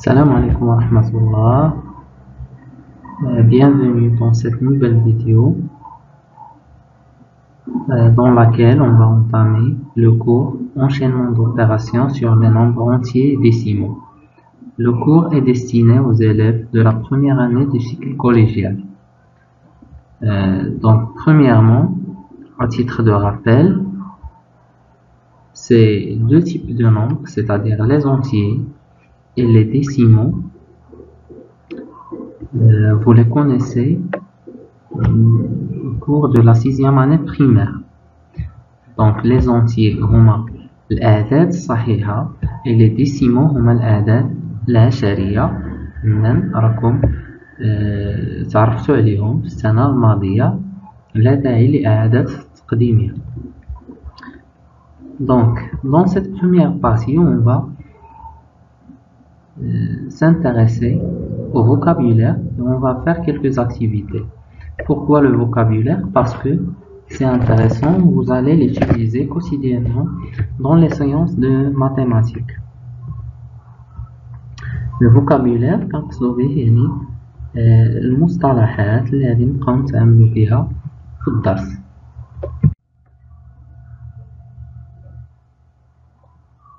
Salam alaikum wa rahmatullah. Bienvenue dans cette nouvelle vidéo dans laquelle on va entamer le cours enchaînement d'opérations sur les nombres entiers et décimaux. Le cours est destiné aux élèves de la première année du cycle collégial. Donc premièrement, à titre de rappel, c'est deux types de nombres, c'est-à-dire les entiers et les décimaux. Vous les connaissez au cours de la 6e année primaire. Donc les entiers هما الأعداد الصحيحة et les décimaux هما الأعداد العشرية. راكم تعرفتوا عليهم في السنة الماضية، لا داعي لإعادة تقديمها. Donc dans cette première partie, on va s'intéresser au vocabulaire et on va faire quelques activités. Pourquoi le vocabulaire? Parce que c'est intéressant, vous allez l'utiliser quotidiennement dans les séances de mathématiques. Le vocabulaire كنقصدو به يعني المصطلحات اللي غادي نبقاو نتعاملوا بها في الدرس.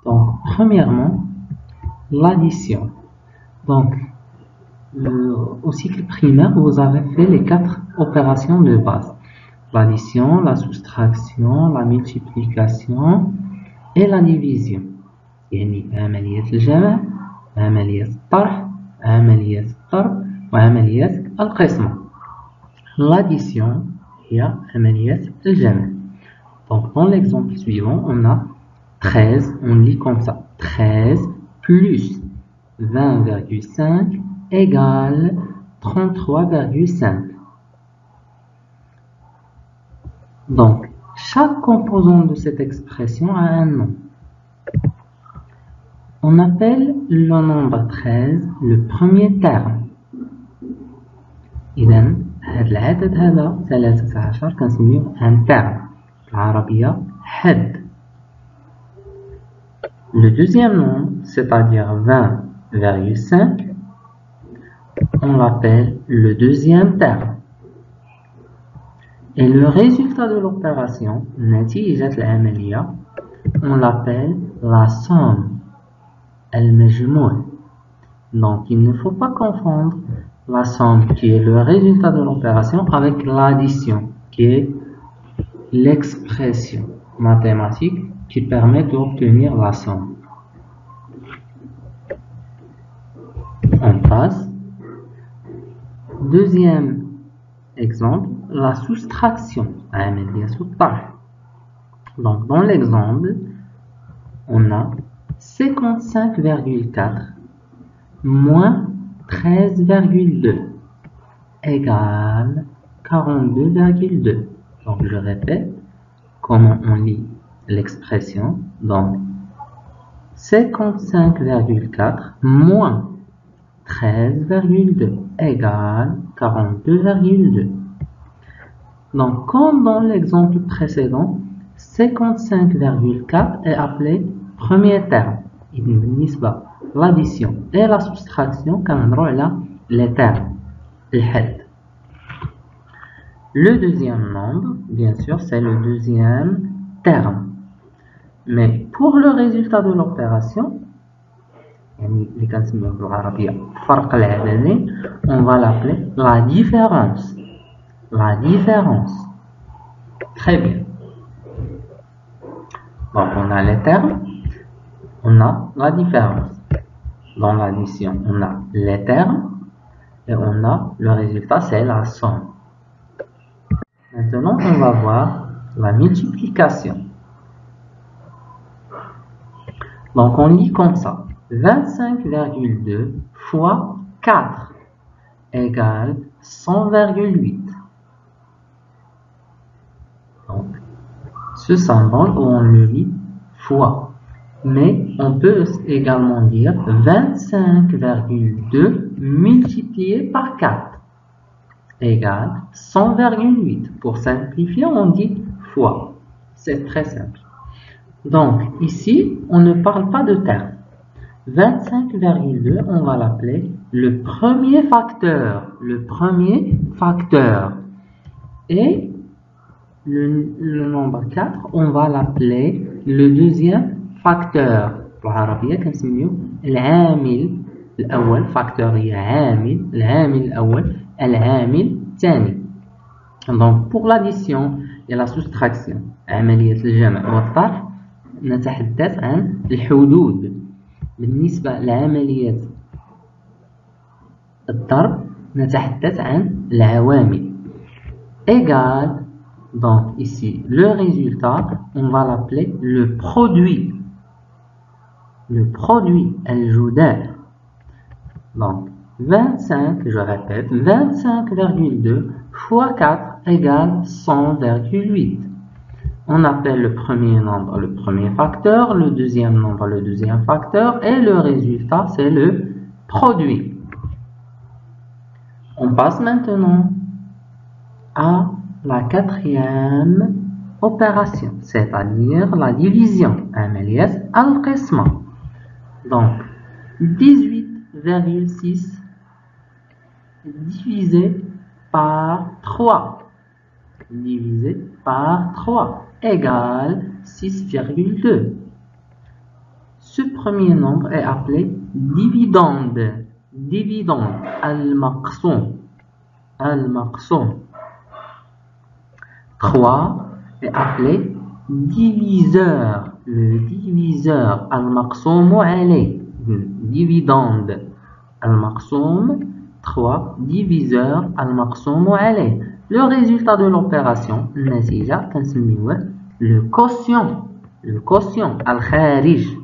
Donc premièrement, l'addition. Donc au cycle primaire, vous avez fait les 4 opérations de base: l'addition, la soustraction, la multiplication et la division. يعني عملية الجمع، عملية الطرح، عملية الضرب وعملية القسمة. L'addition هي عملية الجمع. Donc dans l'exemple suivant, on a 13, on lit comme ça: 13 plus 20,5 égale 33,5. Donc, chaque composant de cette expression a un nom. On appelle le nombre 13 le premier terme. إذن هذا العدد هذا 13 كنسميه un terme. بالعربية حد. Le deuxième nombre, c'est-à-dire 20,5, on l'appelle le deuxième terme. Et le résultat de l'opération, نتيجة العملية, on l'appelle la somme, المجموع. Donc il ne faut pas confondre la somme qui est le résultat de l'opération avec l'addition qui est l'expression mathématique qui permet d'obtenir la somme. On passe. Deuxième exemple, la soustraction. Donc dans l'exemple, on a 55,4 moins 13,2 égale 42,2. Donc je répète comment on lit l'expression. Donc 55,4 moins 13,2 égale 42,2. Donc comme dans l'exemple précédent, 55,4 est appelé premier terme. L'addition et la soustraction كنهضروا على les termes. Le deuxième nombre, bien sûr, c'est le deuxième terme. Mais pour le résultat de l'opération, on va l'appeler la différence. La différence. Très bien. Donc on a les termes, on a la différence. Dans l'addition, on a les termes et on a le résultat, c'est la somme. Maintenant, on va voir la multiplication. Donc on lit comme ça: 25,2 fois 4 égale 100,8. Donc ce symbole, on le lit fois, mais on peut également dire 25,2 multiplié par 4 égale 100,8. Pour simplifier, on dit fois. C'est très simple. Donc ici, on ne parle pas de termes. 25,2, on va l'appeler le premier facteur. Le premier facteur. Et le nombre 4, on va l'appeler le deuxième facteur. بالعربية كنسميو العامل الأول. facteur هي عامل. العامل الأول. العامل الثاني. Donc pour l'addition et la soustraction عملية الجمع والطرح نتحدث عن الحدود. بالنسبة لعملية الضرب نتحدث عن العوامل. Égal, donc ici le résultat on va l'appeler le produit. Le produit الجداء. Donc 25, je répète, 25,2 fois 4 égale 100,8. On appelle le premier nombre le premier facteur, le deuxième nombre le deuxième facteur, et le résultat c'est le produit. On passe maintenant à la quatrième opération, c'est-à-dire la division. عملية القسمة. Donc 18,6 divisé par 3 divisé par 3 égale 6,2. Ce premier nombre est appelé dividende. Dividende. Al-maqsoum. Al-maqsoum. 3 est appelé diviseur. Le diviseur. Al-maqsoum alayh. Dividende. Al-maqsoum. 3 diviseur. Al-maqsoum alayh. Le résultat de l'opération, le quotient. Le quotient. Al-kharij.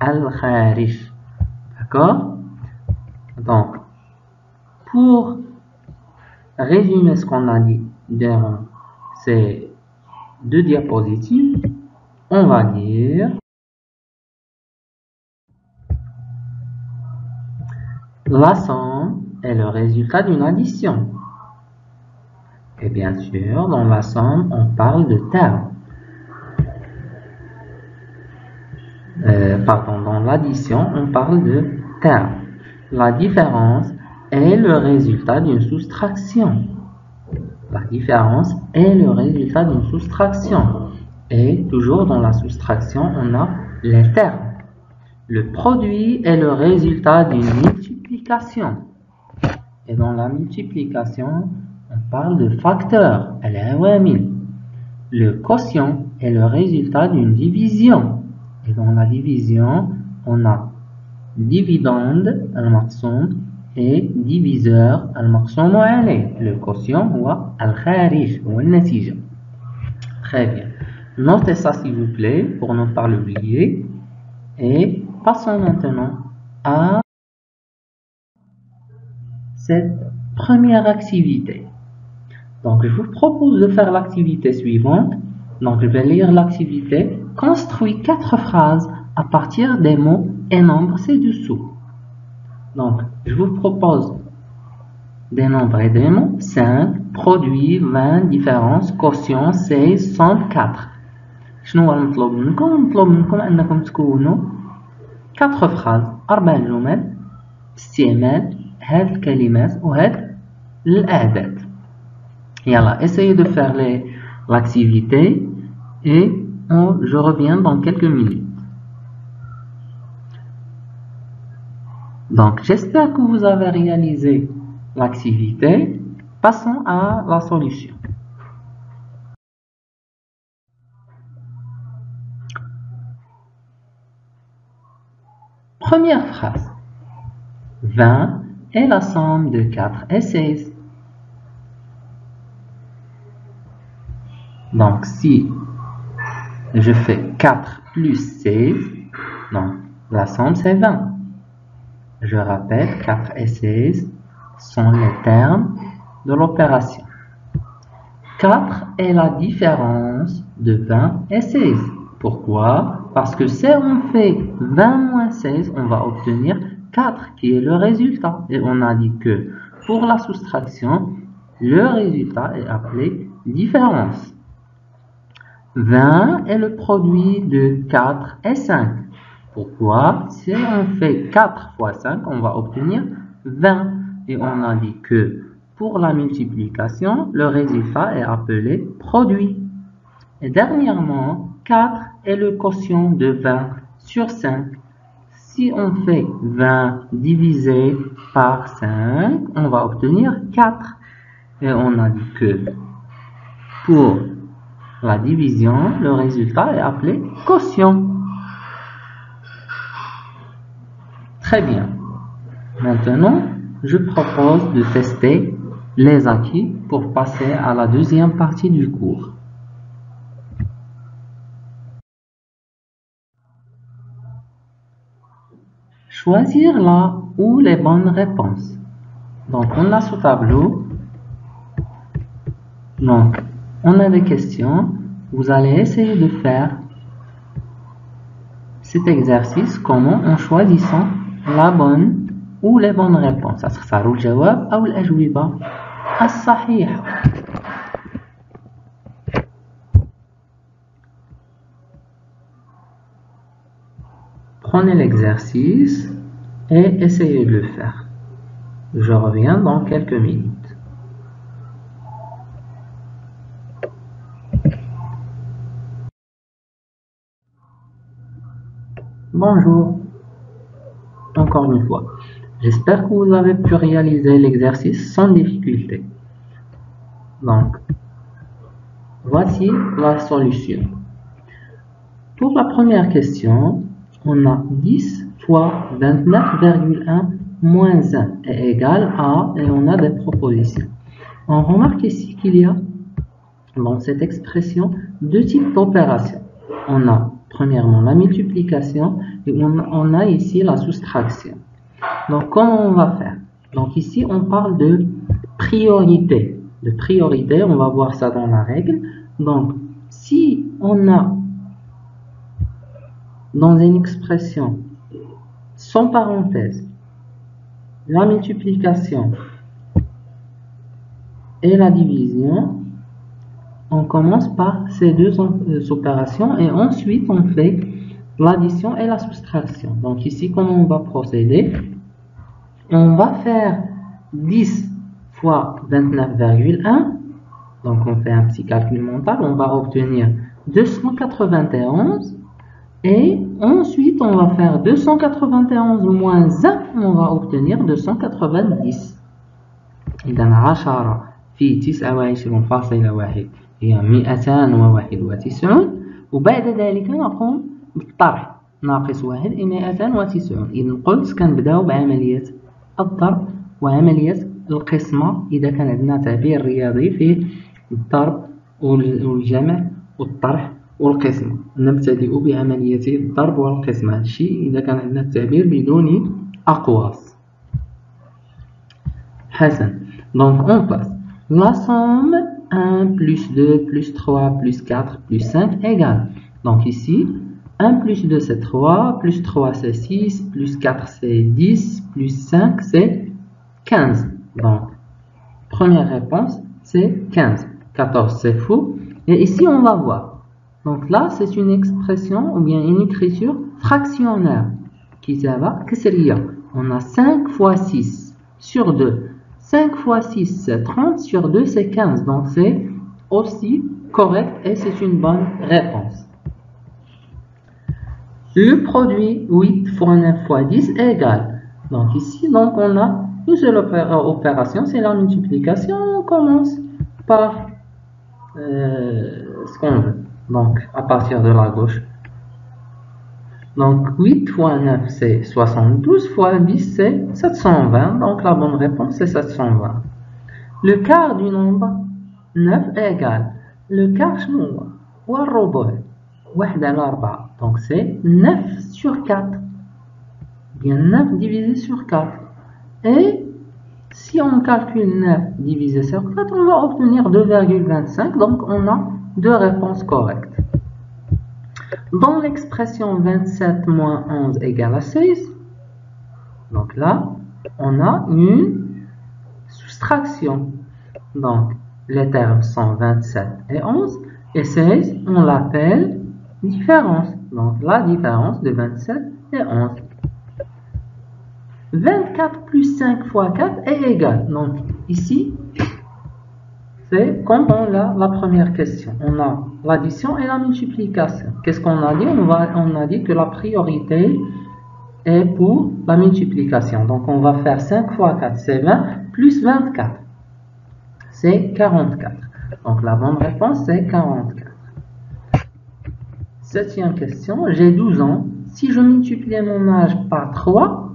Al-kharij. D'accord? Donc, pour résumer ce qu'on a dit dans ces deux diapositives, on va dire la somme est le résultat d'une addition. Et bien sûr, dans la somme, on parle de termes. Dans l'addition, on parle de termes. La différence est le résultat d'une soustraction. La différence est le résultat d'une soustraction. Et toujours dans la soustraction, on a les termes. Le produit est le résultat d'une multiplication. Et dans la multiplication, on parle de facteur, al-awamil. Le quotient est le résultat d'une division. Et dans la division, on a dividende, al-maqsoum, et diviseur, al-maqsoum alayh. Le quotient, ou al-kharij, ou al-natija. Très bien. Notez ça s'il vous plaît, pour ne pas l'oublier. Et passons maintenant à cette première activité. Donc, je vous propose de faire l'activité suivante. Donc, je vais lire l'activité. Construis 4 phrases à partir des mots et nombres ci-dessous. Donc, je vous propose des nombres et des mots. 5, produit, 20, différence, quotient, 16, 104. شنو المطلوب منكم؟ المطلوب منكم أنكم تكونوا 4 phrases 4 جمل باستعمال هذه الكلمات وهذه الأعداد. Yalla, essayez de faire l'activité et je reviens dans quelques minutes. Donc, j'espère que vous avez réalisé l'activité. Passons à la solution. Première phrase. 20 est la somme de 4 et 16. Donc, si je fais 4 plus 16, donc la somme c'est 20. Je répète, 4 et 16 sont les termes de l'opération. 4 est la différence de 20 et 16. Pourquoi? Parce que si on fait 20 moins 16, on va obtenir 4 qui est le résultat. Et on a dit que pour la soustraction, le résultat est appelé différence. 20 est le produit de 4 et 5. Pourquoi? Si on fait 4 fois 5, on va obtenir 20. Et on a dit que pour la multiplication, le résultat est appelé produit. Et dernièrement, 4 est le quotient de 20 sur 5. Si on fait 20 divisé par 5, on va obtenir 4. Et on a dit que pour la division, le résultat est appelé quotient. Très bien. Maintenant, je propose de tester les acquis pour passer à la deuxième partie du cours. Choisir la ou les bonnes réponses. Donc, on a ce tableau. Donc, on a des questions. Vous allez essayer de faire cet exercice comment en choisissant la bonne ou les bonnes réponses. هتختاروا الجواب أو الأجوبة الصحيحة. Prenez l'exercice et essayez de le faire. Je reviens dans quelques minutes. Bonjour. Encore une fois. J'espère que vous avez pu réaliser l'exercice sans difficulté. Donc, voici la solution. Pour la première question, on a 10 fois 29,1 moins 1 est égal à, et on a des propositions. On remarque ici qu'il y a dans cette expression deux types d'opérations. On a premièrement la multiplication et on a ici la soustraction. Donc, comment on va faire? Donc, ici, on parle de priorité. De priorité, on va voir ça dans la règle. Donc, si on a dans une expression sans parenthèse la multiplication et la division, on commence par ces deux opérations et ensuite on fait l'addition et la soustraction. Donc ici, comment on va procéder? On va faire 10 fois 29,1. Donc on fait un petit calcul mental. On va obtenir 291. Et ensuite, on va faire 291 moins 1. On va obtenir 290. إذا 10 في 29.1 هي 291. وبعد ذلك نقوم بالطرح. ناقص 1 هي 290. إذا قلت كنبداو بعملية الضرب وعملية القسمة إذا كان عندنا تعبير رياضي فيه الضرب والجمع والطرح والقسمة. نبتدئ بعملية الضرب والقسمة. هذا الشيء إذا كان عندنا التعبير بدون أقواس. حسن. Donc on passe. La somme 1 plus 2 plus 3 plus 4 plus 5 égale. Donc ici 1 plus 2 c'est 3, plus 3 c'est 6, plus 4 c'est 10, plus 5 c'est 15. Donc première réponse c'est 15. 14 c'est faux. Et ici on va voir. Donc là c'est une expression ou bien une écriture fractionnaire qui s'appelle كسرية. On a 5 fois 6 sur 2. 5 fois 6 c'est 30, sur 2 c'est 15. Donc c'est aussi correct et c'est une bonne réponse. Le produit 8 fois 9 fois 10 est égal. Donc ici, donc, on a une seule opération, c'est la multiplication. On commence par ce qu'on veut. Donc à partir de la gauche. Donc 8 fois 9 c'est 72, fois 10 c'est 720. Donc la bonne réponse c'est 720. Le quart du nombre 9 est égal. Le quart شنو هو الربع 1 على 4. Donc c'est 9 sur 4. Bien 9 divisé sur 4. Et si on calcule 9 divisé sur 4, on va obtenir 2,25. Donc on a deux réponses correctes. Dans l'expression 27 moins 11 égale à 16, donc là, on a une soustraction. Donc, les termes sont 27 et 11, et 16, on l'appelle différence. Donc la différence de 27 et 11. 24 plus 5 fois 4 est égal. Donc ici, c'est comme dans la première question. On a l'addition et la multiplication. Qu'est-ce qu'on a dit? On a dit que la priorité est pour la multiplication. Donc on va faire 5 fois 4, c'est 20, plus 24, c'est 44. Donc la bonne réponse, c'est 44. Septième question, j'ai 12 ans. Si je multiplie mon âge par 3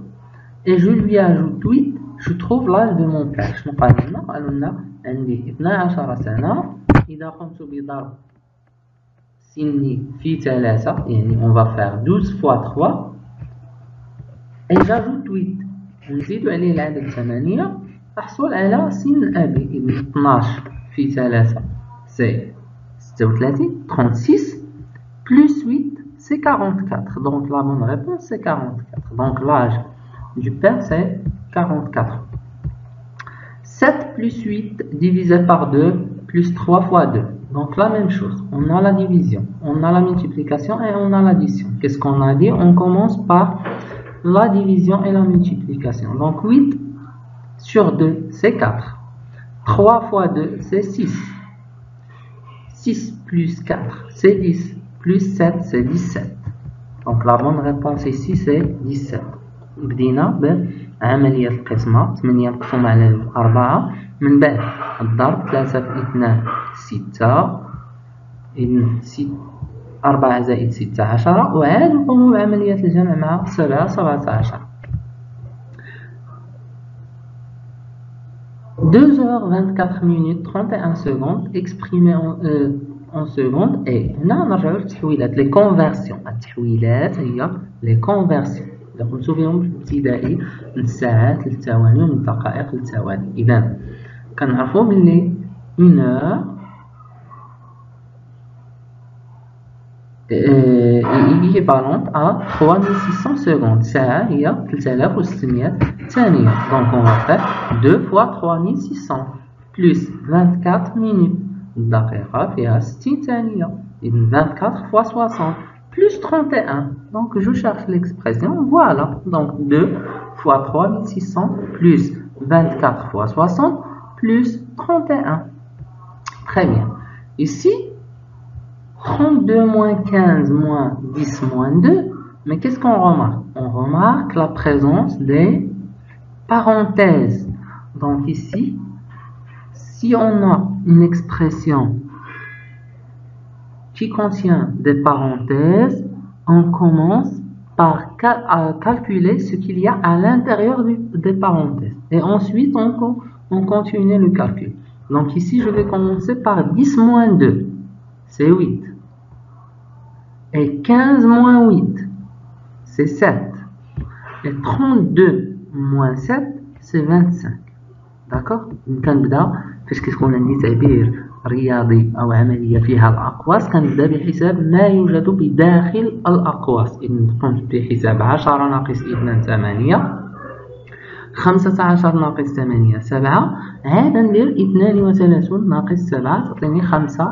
et je lui ajoute 8, je trouve l'âge de mon père. شنو قال لنا؟ قالوا لنا عندي 12 سنة. إذا قمت بضرب سني في 3, يعني on va faire 12 fois 3 et j'ajoute 8. ونزيدو عليه العدد 8 أحصل على سن أبي. إذن 12 في 3 c'est 36, 36 plus 8 c'est 44. Donc la bonne réponse c'est 44. Donc l'âge du père c'est 44. 7 plus 8 divisé par 2 plus 3 fois 2. Donc la même chose. On a la division, on a la multiplication et on a l'addition. Qu'est-ce qu'on a dit? On commence par la division et la multiplication. Donc 8 sur 2 c'est 4. 3 fois 2 c'est 6. 6 plus 4 c'est 10. Plus 7 c'est 17. Donc la bonne réponse ici c'est 17. بدينا بعملية القسمة 8 مقسوم على 4 من بعد الضرب 3 في 2 6 إذن 4 زائد 6 10 وعاد نقوم بعملية الجمع مع 7 17. 2h24 minutes 31 secondes exprimé en secondes. Et هنا نرجعو للتحويلات لي كونفرسيون. التحويلات هي لي كونفرسيون اللي قلتو فيهم في الابتدائي من الساعات للثواني ومن الدقائق للثواني. إذا كنعرفو بلي 1 heure équivalente à 3600 secondes. ساعة هي 3600 ثانية. Donc on va faire 2 fois 3600 plus 24 minutes. الدقيقة فيها 60 ثانية. إذن 24 fois 60 plus 31. Donc je cherche l'expression. Voilà. Donc 2 fois 3600 plus 24 fois 60 plus 31. Très bien. Ici, 32 moins 15 moins 10 moins 2. Mais qu'est-ce qu'on remarque? On remarque la présence des parenthèses. Donc ici, si on a une expression qui contient des parenthèses, on commence par calculer ce qu'il y a à l'intérieur des parenthèses. Et ensuite, on continue le calcul. Donc ici, je vais commencer par 10 moins 2, c'est 8. Et 15 moins 8, c'est 7. Et 32 moins 7, c'est 25. D'accord? كنبدا فاش كتكون عندي تعبير رياضي أو عملية فيها الأقواس كنبدا بحساب ما يوجد بداخل الأقواس. إذا قمت بحساب 10 ناقص 2 8، 15 ناقص 8 7، عاد ندير 32 ناقص 7 تعطيني 25.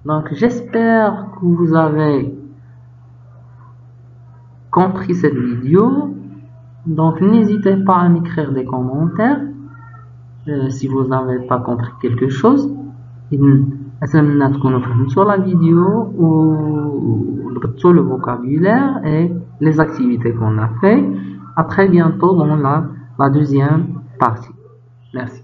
Donc j'espère que vous avez compris cette vidéo. Donc n'hésitez pas à m'écrire des commentaires si vous n'avez pas compris quelque chose. أتمنى تكونوا فهمتوا la vidéo ou le vocabulaire et les activités qu'on a fait. À très bientôt dans la deuxième partie. Merci.